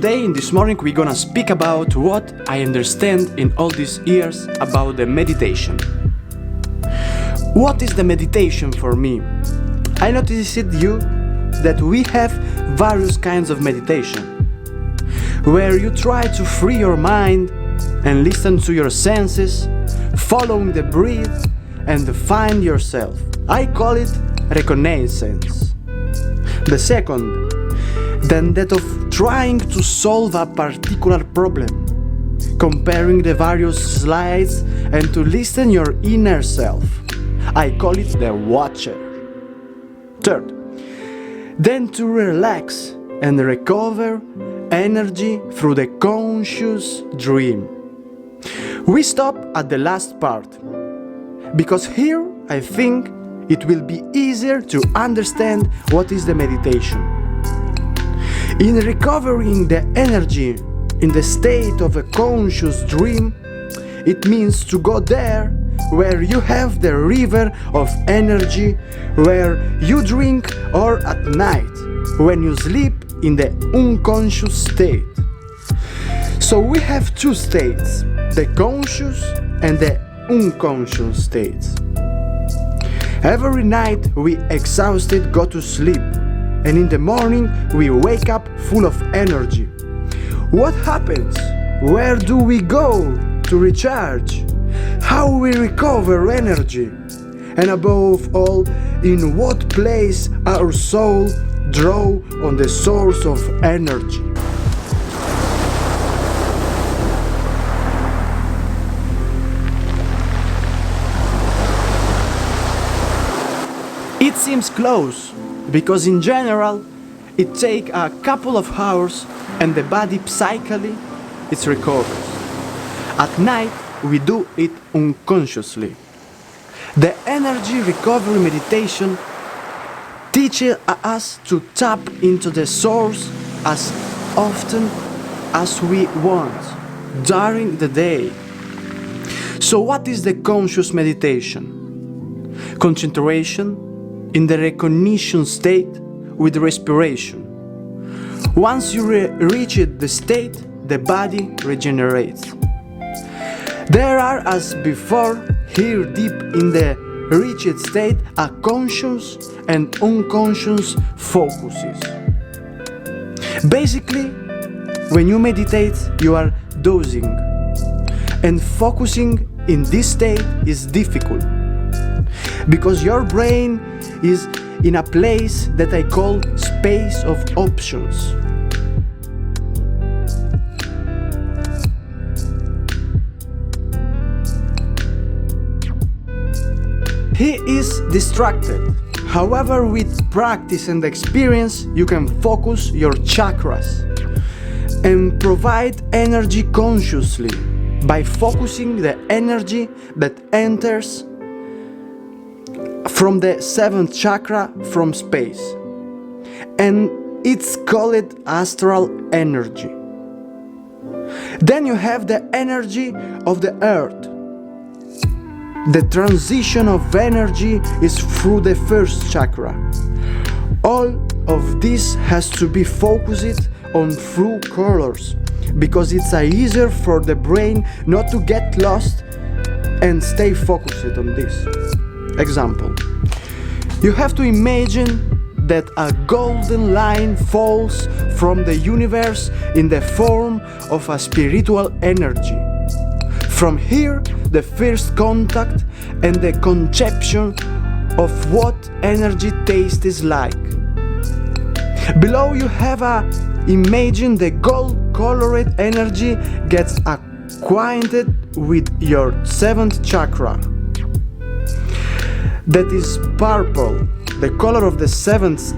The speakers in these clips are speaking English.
Today, in this morning, we're gonna speak about what I understand in all these years about the meditation. What is the meditation for me? I noticed that we have various kinds of meditation, where you try to free your mind and listen to your senses, following the breath and find yourself. I call it reconnaissance. The second, then that of trying to solve a particular problem, comparing the various slides and to listen your inner self. I call it the watcher. Third, then to relax and recover energy through the conscious dream. We stop at the last part, because here I think it will be easier to understand what is the meditation. In recovering the energy in the state of a conscious dream, it means to go there where you have the river of energy, where you drink, or at night when you sleep in the unconscious state. So we have two states, the conscious and the unconscious states. Every night we exhausted go to sleep, and in the morning we wake up full of energy. What happens? Where do we go to recharge? How we recover energy? And above all, in what place our soul draw on the source of energy? It seems close, because in general it takes a couple of hours and the body psychically it recovers. At night we do it unconsciously. The energy recovery meditation teaches us to tap into the source as often as we want during the day. So what is the conscious meditation? Concentration in the recognition state with respiration. Once you reach the state, the body regenerates. There are, as before, here deep in the reached state, a conscious and unconscious focuses. Basically, when you meditate, you are dozing, and focusing in this state is difficult, because your brain is in a place that I call space of options. He is distracted. However, with practice and experience, you can focus your chakras and provide energy consciously by focusing the energy that enters from the seventh chakra from space, and it's called astral energy. Then you have the energy of the earth. The transition of energy is through the first chakra. All of this has to be focused on through colors, because it's easier for the brain not to get lost and stay focused on this. Example, you have to imagine that a golden line falls from the universe in the form of a spiritual energy. From here, the first contact and the conception of what energy taste is like. Below you have imagine the gold-colored energy gets acquainted with your seventh chakra. That is purple. The color of the seventh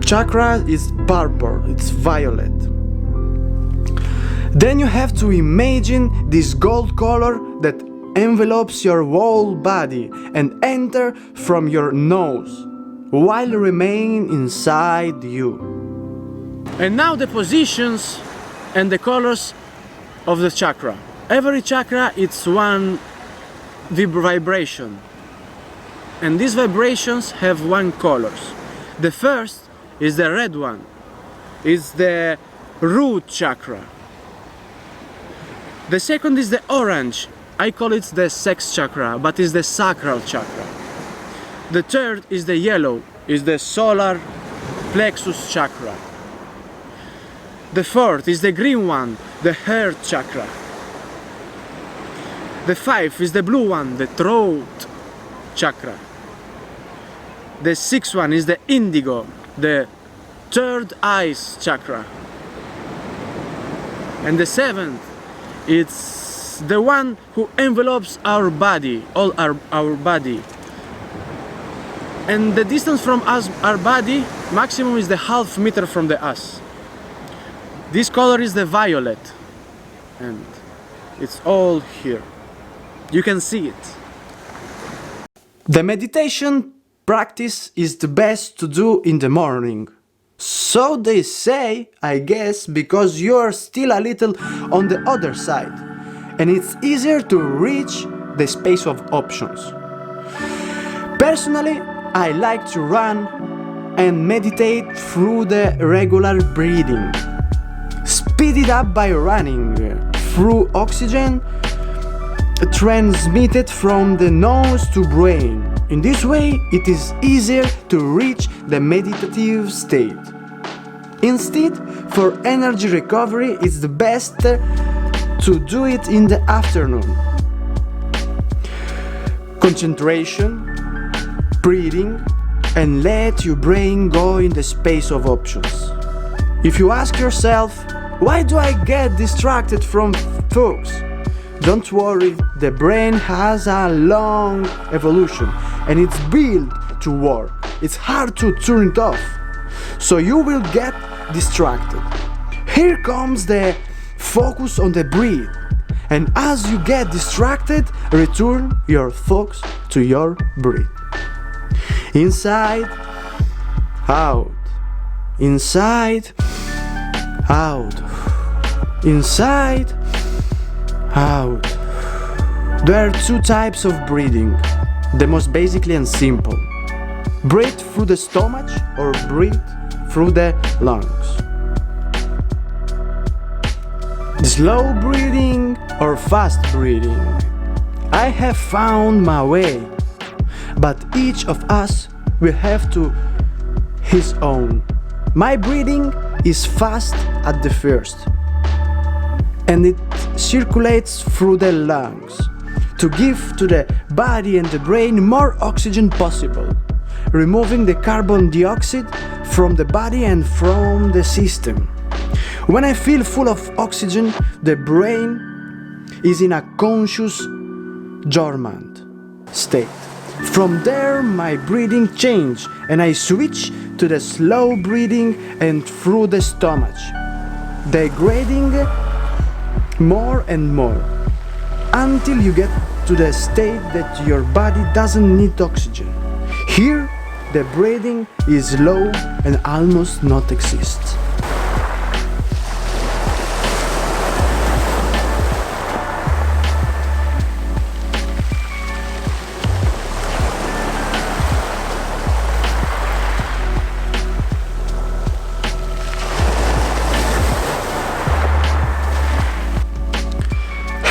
chakra is purple, it's violet. Then you have to imagine this gold color that envelopes your whole body and enter from your nose while remaining inside you. And now the positions and the colors of the chakra. Every chakra is one vibration, and these vibrations have one colors. The first is the red one, is the root chakra. The second is the orange. I call it the sex chakra, but it's the sacral chakra. The third is the yellow, is the solar plexus chakra. The fourth is the green one, the heart chakra. The fifth is the blue one, the throat chakra. The sixth one is the indigo, the third eyes chakra. And the seventh, it's the one who envelopes our body, all our body. And the distance from us, our body, maximum is the half meter from the us. This color is the violet, and it's all here. You can see it. The meditation practice is the best to do in the morning. So they say, I guess, because you're still a little on the other side, and it's easier to reach the space of options. Personally, I like to run and meditate through the regular breathing. Speed it up by running through oxygen transmitted from the nose to brain. In this way, it is easier to reach the meditative state. Instead, for energy recovery, it's the best to do it in the afternoon. Concentration, breathing, and let your brain go in the space of options. If you ask yourself, why do I get distracted from thoughts? Don't worry, the brain has a long evolution and it's built to work. It's hard to turn it off, so you will get distracted. Here comes the focus on the breath, and as you get distracted, return your focus to your breath. Inside, out, inside, out, inside, out. There are two types of breathing, the most basically and simple. Breathe through the stomach or breathe through the lungs. Slow breathing or fast breathing. I have found my way, but each of us will have to his own. My breathing is fast at the first, and it circulates through the lungs to give to the body and the brain more oxygen possible, removing the carbon dioxide from the body and from the system. When I feel full of oxygen, the brain is in a conscious dormant state. From there, my breathing changes and I switch to the slow breathing and through the stomach, degrading more and more until you get to the state that your body doesn't need oxygen. Here, the breathing is low and almost not exists.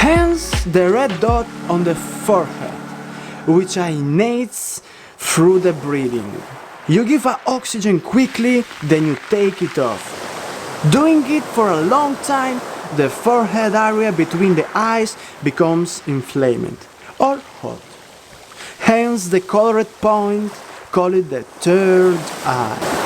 Hence the red dot on the forehead, which inhales through the breathing. You give oxygen quickly, then you take it off. Doing it for a long time, the forehead area between the eyes becomes inflamed or hot. Hence the colored point, call it the third eye.